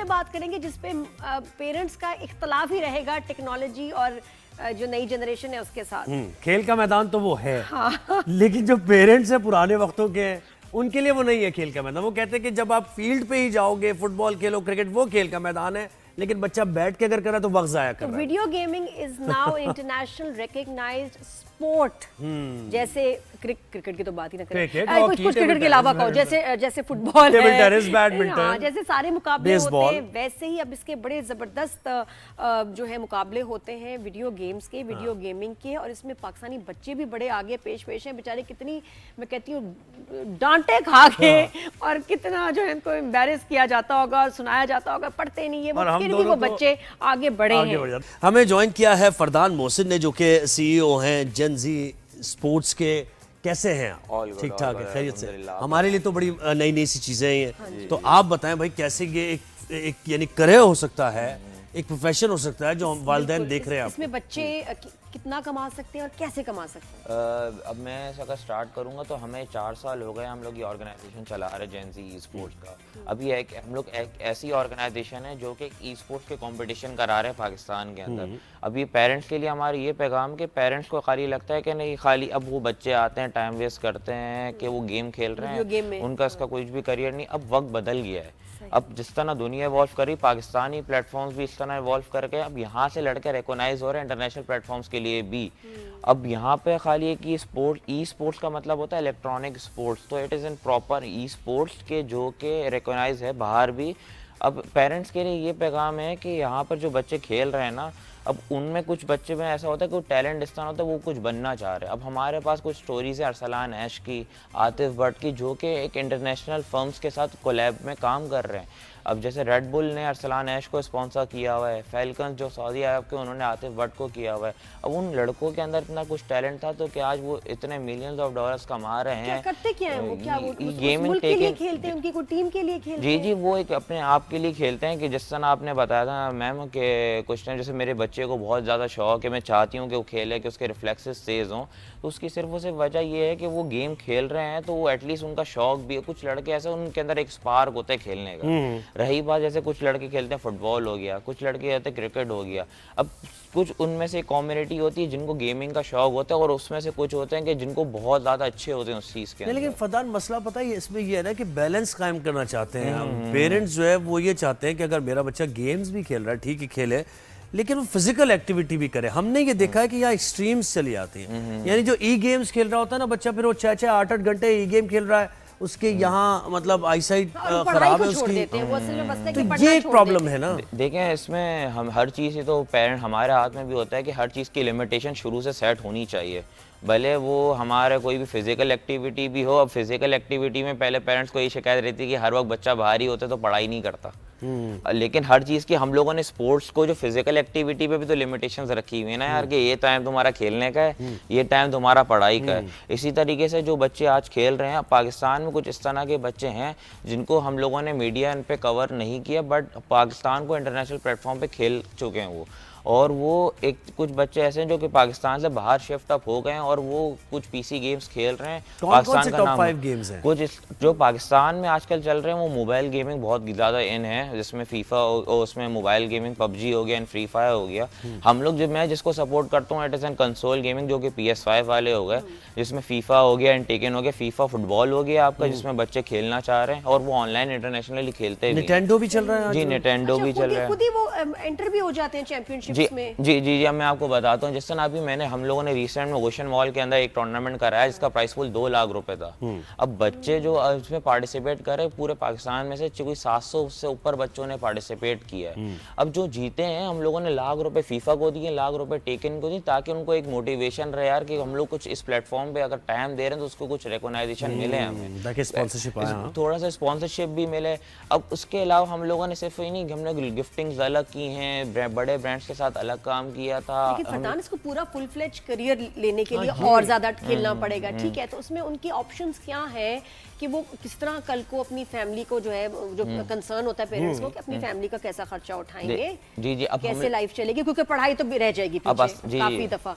बात करेंगे जिसपे पेरेंट्स का इख्तलाफ ही रहेगा टेक्नोलॉजी और जो नई जनरेशन है उसके साथ। खेल का मैदान तो वो है, हाँ। लेकिन जो पेरेंट्स हैं पुराने वक्तों के हैं उनके लिए वो नहीं है खेल का मैदान। वो कहते हैं कि जब आप फील्ड पे ही जाओगे, फुटबॉल खेलो, क्रिकेट, वो खेल का मैदान है, लेकिन बच्चा बैठ के अगर कर रहा है तो वक्त जाया कर रहा है। Video gaming is now international recognised sport. जैसे क्रिकेट की तो बात ही ना करें, कुछ क्रिकेट के अलावा कहो, जैसे फुटबॉल टेबल है, टेनिस, बैडमिंटन, हाँ, जैसे सारे मुकाबले होते हैं, वैसे ही अब इसके बड़े जबरदस्त जो है मुकाबले होते हैं वीडियो गेम्स के, वीडियो गेमिंग के, और इसमें पाकिस्तानी बच्चे भी बड़े आगे पेश हैं। बेचारे कितनी, मैं कहती हूँ, डांटे खा के और कितना जो है इनको एम्बैरेस किया जाता होगा, सुनाया जाता होगा, पढ़ते नहीं है वो, फिर भी वो बच्चे आगे बढ़े हैं। हमें ज्वाइन किया है फरदान मोहसिन ने, जो कि सीईओ हैं जेन जी स्पोर्ट्स के। कैसे हैं आप? ठीक ठाक है, खैरियत से? हमारे लिए तो बड़ी नई नई सी चीजें हैं, तो आप बताएं भाई कैसे ये एक यानी करियर हो सकता है, एक प्रोफेशन हो सकता है जो हम वालिदैन देख रहे हैं। इसमें बच्चे कितना कमा सकते हैं और कैसे कमा सकते हैं? अब मैं अगर स्टार्ट करूंगा तो हमें 4 साल हो गए हम लोग ये ऑर्गेनाइजेशन चला रहे हैं जेन जी स्पोर्ट्स का। अभी हम लोग एक ऐसी ऑर्गेनाइजेशन है जो कि ई स्पोर्ट्स के कंपटीशन करा रहे हैं पाकिस्तान के अंदर। अभी पेरेंट्स के लिए हमारी ये पैगाम कि पेरेंट्स को खाली लगता है कि नहीं, खाली अब वो बच्चे आते हैं, टाइम वेस्ट करते हैं कि वो गेम खेल रहे हैं, उनका इसका कुछ भी करियर नहीं। अब वक्त बदल गया है। अब जिस तरह दुनिया इवॉल्व करी, पाकिस्तानी प्लेटफॉर्म्स भी इस तरह इवॉल्व करके अब यहाँ से लड़के रिकॉग्नाइज हो रहे हैं इंटरनेशनल प्लेटफॉर्म्स के लिए भी। अब यहाँ पे खाली एक ही स्पोर्ट, ई स्पोर्ट्स का मतलब होता है इलेक्ट्रॉनिक स्पोर्ट्स, तो it is in proper e sports के जो कि रिकॉग्नाइज है बाहर भी। अब पेरेंट्स के लिए ये पैगाम है कि यहाँ पर जो बच्चे खेल रहे हैं ना, अब उनमें कुछ बच्चे में ऐसा होता है कि वो टैलेंट इस तरह होता है, वो कुछ बनना चाह रहे हैं। अब हमारे पास कुछ स्टोरीज है अरसलान ऐश की, आतिफ भट्ट की, जो कि एक इंटरनेशनल फर्म्स के साथ कोलैब में काम कर रहे हैं। अब जैसे रेड बुल ने अरसलान ऐश को स्पॉन्सर किया हुआ है, फैल्कन्स जो सऊदी अरब के, उन्होंने आतिफ भट्ट को किया हुआ है। अब उन लड़कों के अंदर इतना कुछ टैलेंट था तो कि आज वो इतने मिलियंस ऑफ डॉलर्स कमा रहे हैं। क्या करते क्या है वो? क्या वो गेमिंग के लिए खेलते हैं, उनकी कोई टीम के लिए खेलते हैं? जी, वो एक अपने आप के लिए खेलते हैं कि जिस तरह आपने बताया था मैम कि कुछ टाइम जैसे मेरे बच्चे को बहुत ज़्यादा शौक है, मैं चाहती हूँ कि वो खेले, कि उसके रिफ्लेक्सेस तेज़ हों, तो उसकी सिर्फ वजह ये है कि वो गेम खेल रहे हैं, तो वो एटलीस्ट उनका शौक भी है। कुछ लड़के ऐसे उनके अंदर एक स्पार्क होता है खेलने का। रही बात, जैसे कुछ लड़के खेलते हैं फुटबॉल हो गया, कुछ लड़के कहते हैं क्रिकेट हो गया। अब कुछ उनमें से कम्युनिटी होती है जिनको गेमिंग का शौक होता है, और उसमें से कुछ होते हैं कि जिनको बहुत ज़्यादा अच्छे होते हैं उस चीज़ के अंदर। लेकिन फरदान, मसला पता है इसमें ये है ना कि बैलेंस कायम करना चाहते हैं हम। पेरेंट्स जो है वो ये चाहते हैं कि अगर मेरा बच्चा गेम्स भी खेल रहा है, ठीक है खेले, लेकिन वो फिजिकल एक्टिविटी भी करे। हमने ये देखा है कि यहाँ एक्सट्रीम्स चली आती हैं, यानी जो ई गेम्स खेल रहा होता है ना बच्चा, फिर वो 6-6, 8-8 घंटे ई गेम खेल रहा है, उसके यहाँ मतलब आईसाइट खराब है उसकी, तो ये एक प्रॉब्लम है ना। देखें, इसमें हम हर चीज़ ही तो पेरेंट, हमारे हाथ में भी होता है कि हर चीज़ की लिमिटेशन शुरू से सेट होनी चाहिए, भले वो हमारे कोई भी फिजिकल एक्टिविटी भी हो। अब फिजिकल एक्टिविटी में पहले पेरेंट्स को ये शिकायत रहती है कि हर वक्त बच्चा बाहर ही होता है तो पढ़ाई नहीं करता। लेकिन हर चीज़ की हम लोगों ने स्पोर्ट्स को, जो फिजिकल एक्टिविटी पे भी तो लिमिटेशंस रखी हुई है ना यार, कि ये टाइम तुम्हारा खेलने का है, ये टाइम तुम्हारा पढ़ाई का है। इसी तरीके से जो बच्चे आज खेल रहे हैं, पाकिस्तान में कुछ इस तरह के बच्चे हैं जिनको हम लोगों ने मीडिया इन पे कवर नहीं किया, बट पाकिस्तान को इंटरनेशनल प्लेटफॉर्म पे खेल चुके हैं वो। और वो एक कुछ बच्चे ऐसे हैं जो कि पाकिस्तान से बाहर शिफ्ट अप हो गए हैं और वो कुछ पीसी गेम्स खेल रहे हैं। पाकिस्तान का नाम 5 गेम्स हैं कुछ जो पाकिस्तान में आजकल चल रहे हैं, वो मोबाइल गेमिंग बहुत ज़्यादा इन है, जिसमें फीफा, उसमें मोबाइल गेमिंग पबजी हो गया एंड फ्री फायर हो गया। हम लोग मैं जिसको सपोर्ट करता हूँ, it is an console gaming, जो कि PS5 वाले हो गए, जिसमें फीफा हो गया एंड टेकन हो गया, फीफा फुटबॉल हो गया आपका, जिसमें बच्चे खेलना चाह रहे हैं और वो ऑनलाइन इंटरनेशनली खेलते हैं। निटेंडो भी चल रहा है जी, निटेंडो भी चल रहा है, खुद ही वो एंटर भी हो जाते हैं चैंपियनशिप में। जी, अब मैं आपको बताता हूँ, जिस तरह अभी हम लोगों ने रिसेंट में ओशन मॉल के अंदर एक टूर्नामेंट कराया जिसका प्राइस पूल 2 लाख रुपए था। अब बच्चे जो इसमें पार्टिसिपेट करे, पूरे पाकिस्तान में से कोई 700 से ऊपर बच्चों ने पार्टिसिपेट किया है। अब जो जीते हैं, हम लोगों ने लाख रुपए फीफा को दिए, लाख रुपए टेकन को दिए, ताकि उनको एक मोटिवेशन रहे यार कि हम लोग कुछ इस प्लेटफॉर्म पे अगर टाइम दे रहे हैं तो उसको कुछ रिकॉग्नाइजेशन मिले, हमें स्पॉन्सरशिप, थोड़ा सा स्पॉन्सरशिप भी मिले। अब उसके अलावा हम लोगों ने सिर्फ ही नहीं, हमने गिफ्टिंग्स अलग की हैं, बड़े ब्रांड्स के साथ अलग काम किया था। लेकिन फरदान, इसको पूरा फुल फ्लेज करियर लेने के लिए और ज्यादा खेलना पड़ेगा, ठीक है? तो उसमें उनकी ऑप्शंस क्या है कि वो किस तरह कल को अपनी फैमिली को जो है, जो कंसर्न होता है पेरेंट्स को कि अपनी फैमिली का कैसा खर्चा उठाएंगे, जी, अब कैसे लाइफ चलेगी, क्योंकि पढ़ाई तो रह जाएगी पीछे काफी दफा।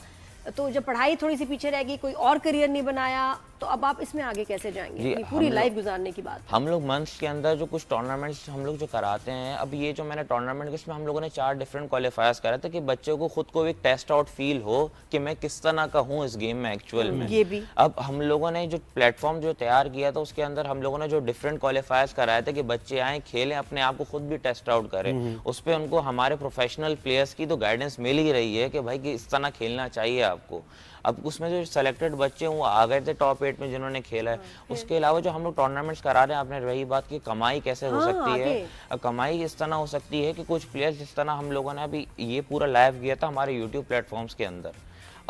तो जब पढ़ाई थोड़ी सी पीछे रहेगी, कोई और करियर नहीं बनाया, तो अब आप इसमें आगे कैसे जाएंगे जी, अपनी पूरी लाइफ गुजारने की बात? हम लोग मंथ्स के अंदर जो कुछ टूर्नामेंट्स हम लोग जो कराते हैं, अब ये जो मैंने टूर्नामेंट के इसमें हम लोगों ने 4 डिफरेंट क्वालिफायर्स करा था कि बच्चों को खुद को एक टेस्ट आउट फील हो कि मैं किस तरह का हूँ इस गेम में एक्चुअल में। ये भी अब हम लोगों ने जो प्लेटफॉर्म जो तैयार किया था उसके अंदर हम लोगों ने जो डिफरेंट क्वालिफायर्स कराए थे कि बच्चे आए खेलें, अपने आप को खुद भी टेस्ट आउट करें। उस पर उनको हमारे प्रोफेशनल प्लेयर्स की तो गाइडेंस मिल ही रही है कि भाई कि इस तरह खेलना चाहिए आपको। अब उसमें जो सेलेक्टेड बच्चे हैं वो आ गए थे टॉप 8 में जिन्होंने खेला है। उसके अलावा जो हम लोग टूर्नामेंट्स करा रहे हैं, आपने रही बात की कमाई कैसे हो सकती है, कमाई इस तरह हो सकती है कि कुछ प्लेयर्स जिस तरह हम लोगों ने अभी ये पूरा लाइव किया था हमारे यूट्यूब प्लेटफॉर्म्स के अंदर,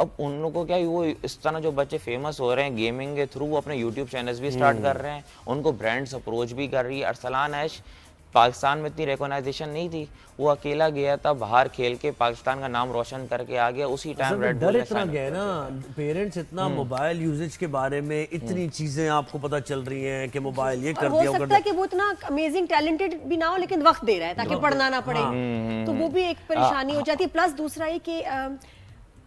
अब उन लोगों को क्या वो इस तरह जो बच्चे फेमस हो रहे हैं गेमिंग के थ्रू, वो अपने यूट्यूब चैनल्स भी स्टार्ट कर रहे हैं, उनको ब्रांड्स अप्रोच भी कर रही है। अरसलान ऐश पाकिस्तान में इतनी रिकॉग्नाइजेशन नहीं थी, वो अकेला गया था बाहर खेल के पाकिस्तान का नाम रोशन करके आ गया। उसी टाइम रेड बुल डर इतना गया ना, पेरेंट्स इतना मोबाइल यूजेज के बारे में इतनी चीजें आपको पता चल रही हैं कि मोबाइल ये कर हो दिया, सकता है कि वो इतना अमेजिंग टैलेंटेड भी ना हो लेकिन वक्त दे रहा है ताकि पढ़ना ना पड़े, तो वो भी एक परेशानी हो जाती है। प्लस दूसरा ये कि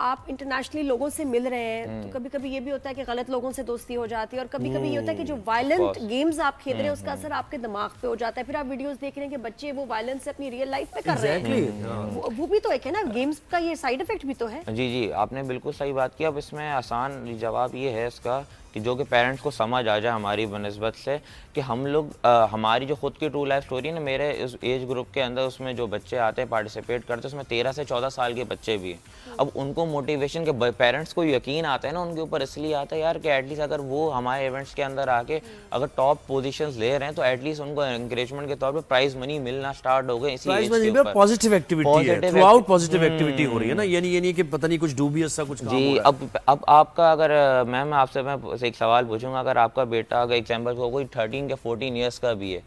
आप इंटरनेशनली लोगों से मिल रहे हैं तो कभी कभी ये भी होता है कि गलत लोगों से दोस्ती हो जाती है, और कभी कभी ये होता है कि जो वायलेंट गेम्स आप खेल रहे हैं उसका असर आपके दिमाग पे हो जाता है। फिर आप वीडियोस देख रहे हैं कि बच्चे वो वायलेंस से अपनी रियल लाइफ में कर रहे हैं, वो भी तो एक है ना, गेम्स का ये साइड इफेक्ट भी तो है। जी जी, आपने बिल्कुल सही बात की। अब इसमें आसान जवाब ये है इसका कि जो कि पेरेंट्स को समझ आ जाए हमारी बनस्बत से कि हम लोग हमारी जो खुद की ट्रू लाइफ स्टोरी है ना, मेरे इस एज ग्रुप के अंदर उसमें जो बच्चे आते हैं पार्टिसिपेट करते हैं उसमें 13 से 14 साल के बच्चे भी हैं। अब उनको मोटिवेशन के पेरेंट्स को यकीन आता है ना उनके ऊपर, इसलिए आता है यार कि एटलीस्ट अगर वो हमारे इवेंट्स के अंदर आके अगर टॉप पोजीशंस ले रहे हैं तो एटलीस्ट उनको एनकरेजमेंट के तौर पर प्राइज मनी मिलना स्टार्ट हो गए। इसी एज के ऊपर पॉजिटिव एक्टिविटी है, थ्रूआउट पॉजिटिव एक्टिविटी हो रही है ना, ये नहीं कि पता नहीं कुछ डूबियस सा कुछ काम जी। हो रहा है। अब आपका अगर मैं आपसे मैं एक सवाल पूछूंगा, अगर आपका बेटा अगर एग्जांपल को कोई 13 या 14 इयर्स का भी है,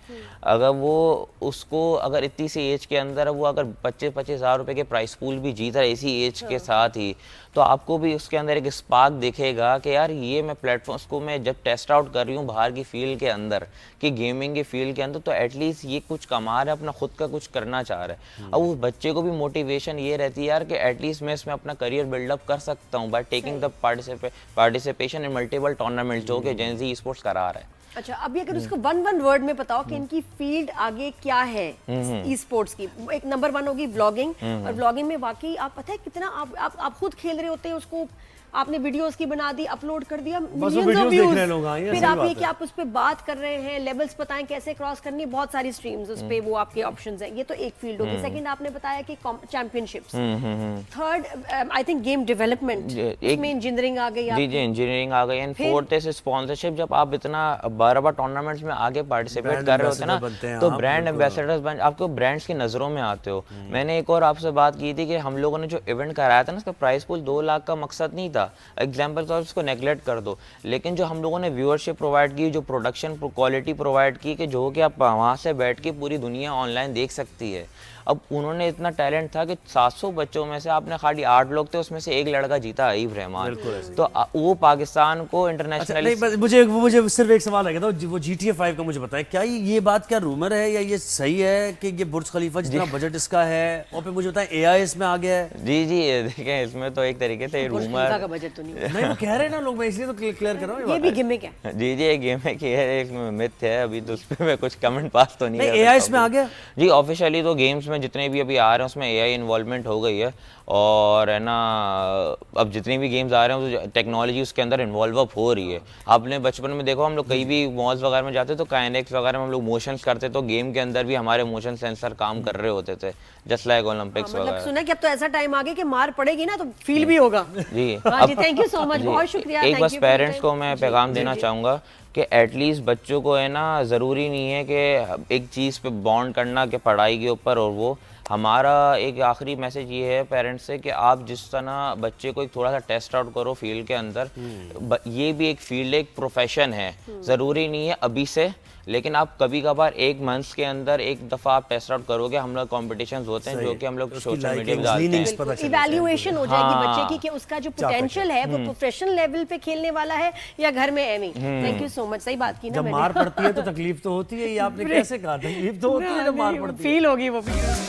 अगर वो उसको अगर इतनी सी एज के अंदर वो अगर 25-25 हज़ार रुपए के प्राइस पूल भी जीत रहा है इसी एज के साथ ही, तो आपको भी उसके अंदर एक स्पार्क दिखेगा कि यार ये मैं प्लेटफॉर्म्स को मैं जब टेस्ट आउट कर रही हूँ बाहर की फील्ड के अंदर, कि गेमिंग की फील्ड के अंदर, तो एटलीस्ट ये कुछ कमा रहा है, अपना खुद का कुछ करना चाह रहा है। अब उस बच्चे को भी मोटिवेशन ये रहती है यार कि एटलीस्ट मैं इसमें अपना करियर बिल्डअप कर सकता हूँ by taking the participation in multiple tournaments जो कि जेनजी स्पोर्ट्स करा रहा है। अच्छा, अभी अगर उसको वन वर्ड में बताओ कि इनकी फील्ड आगे क्या है ई स्पोर्ट्स की, एक नंबर 1 होगी व्लॉगिंग, और व्लॉगिंग में वाकई आप पता है कितना आप खुद खेल रहे होते हैं उसको, आपने वीडियोस की बना दी, अपलोड कर दिया, मिलियंस ऑफ व्यूज, फिर आप ये कि आप उस पे बात कर रहे हैं, लेवल्स बताएं कैसे क्रॉस करनी, बहुत सारी स्ट्रीम्स उस पे वो आपके ऑप्शंस हैं, ये तो एक फील्ड होगी। सेकंड आपने बताया कि championships, third I think game development, इसमें इंजीनियरिंग आ गई। जी जी, इंजीनियरिंग आ गई। एंड फोर्थ है स्पॉन्सरशिप। जब आप इतना बार टूर्नामेंट्स में आगे पार्टिसिपेट कर रहे होते हैं ना, तो ब्रांड एम्बेसडर्स बन, आपको ब्रांड्स की नजरों में आते हो। मैंने एक और आपसे बात की थी कि हम लोगों ने जो इवेंट कराया था ना, उसका प्राइस पूल 2 लाख का मकसद नहीं था, एग्जाम्पल तो उसको नेगलेक्ट कर दो, लेकिन जो हम लोगों ने व्यूअरशिप प्रोवाइड की, जो प्रोडक्शन क्वालिटी प्रोवाइड की कि जो कि आप वहाँ से बैठ के पूरी दुनिया ऑनलाइन देख सकती है। अब उन्होंने इतना टैलेंट था कि 700 बच्चों में से आपने खाली 8 लोग थे, उसमें से एक लड़का जीता, अईब रहमान, तो वो पाकिस्तान को इंटरनेशनली। मुझे सिर्फ एक सवाल रह गया था, वो GTA 5 का मुझे बताएं, क्या ये बात क्या रूमर है या ये सही है कि ये बुर्ज खलीफा जितना बजट इसका है, और फिर मुझे बताएं AI इसमें आ गया है? जी जी, देखें इसमें तो एक तरीके से रूमर का बजट तो नहीं नहीं, वो कह रहे हैं ना लोग, मैं इसलिए तो क्लियर कर रहा हूँ, ये भी गिमिक है। जी जी, एक गेम है कि एक मिथ है, अभी तो उस पर मैं कुछ कमेंट पास तो नहीं कर AI इसमें आ गया जी। ऑफिशियली तो गेम्स में जितने भी अभी आ रहे हैं उसमें AI इन्वॉल्वमेंट हो गई है, और है ना अब जितने भी गेम्स आ रहे हैं तो टेक्नोलॉजी उसके अंदर इन्वॉल्व अप हो रही है। आपने बचपन में देखो, हम लोग कहीं भी मॉल्स वगैरह में जाते तो काइनेक्स वगैरह में हम लोग मोशंस करते, तो गेम के अंदर भी हमारे मोशन सेंसर काम कर रहे होते थे, जस्ट लाइक ओलंपिक्स वगैरह। मतलब सुना कि अब तो ऐसा टाइम आ गया कि मार पड़ेगी ना तो फील भी होगा। जी जी, थैंक यू सो मच, बहुत शुक्रिया। एक बस पेरेंट्स को मैं पैगाम देना चाहूँगा कि एटलीस्ट बच्चों को है ना, ज़रूरी नहीं है कि एक चीज़ पे बॉन्ड करना कि पढ़ाई के ऊपर, और वो हमारा एक आखिरी मैसेज ये है पेरेंट्स से कि आप जिस तरह बच्चे को एक थोड़ा सा टेस्ट आउट करो फील्ड के अंदर, ये भी एक फील्ड, एक प्रोफेशन है, ज़रूरी नहीं है अभी से, लेकिन आप कभी कभार एक मंथ के अंदर एक दफ़ा आप टेस्ट आउट करोगे। हम लोग कॉम्पिटिशन्स होते हैं जो कि हम लोग सोशल मीडिया पे डालते हैं, इवैल्यूएशन हो जाएगी बच्चे की कि उसका जो पोटेंशियल है वो प्रोफेशनल लेवल पे खेलने वाला है या घर में एमी। थैंक यू सो मच, सही बात की ना। जब मार पड़ती है तो तकलीफ तो होती है, ये आपने कैसे कहा, तकलीफ तो होती है जब मार पड़ती है, फील होगी वो भी।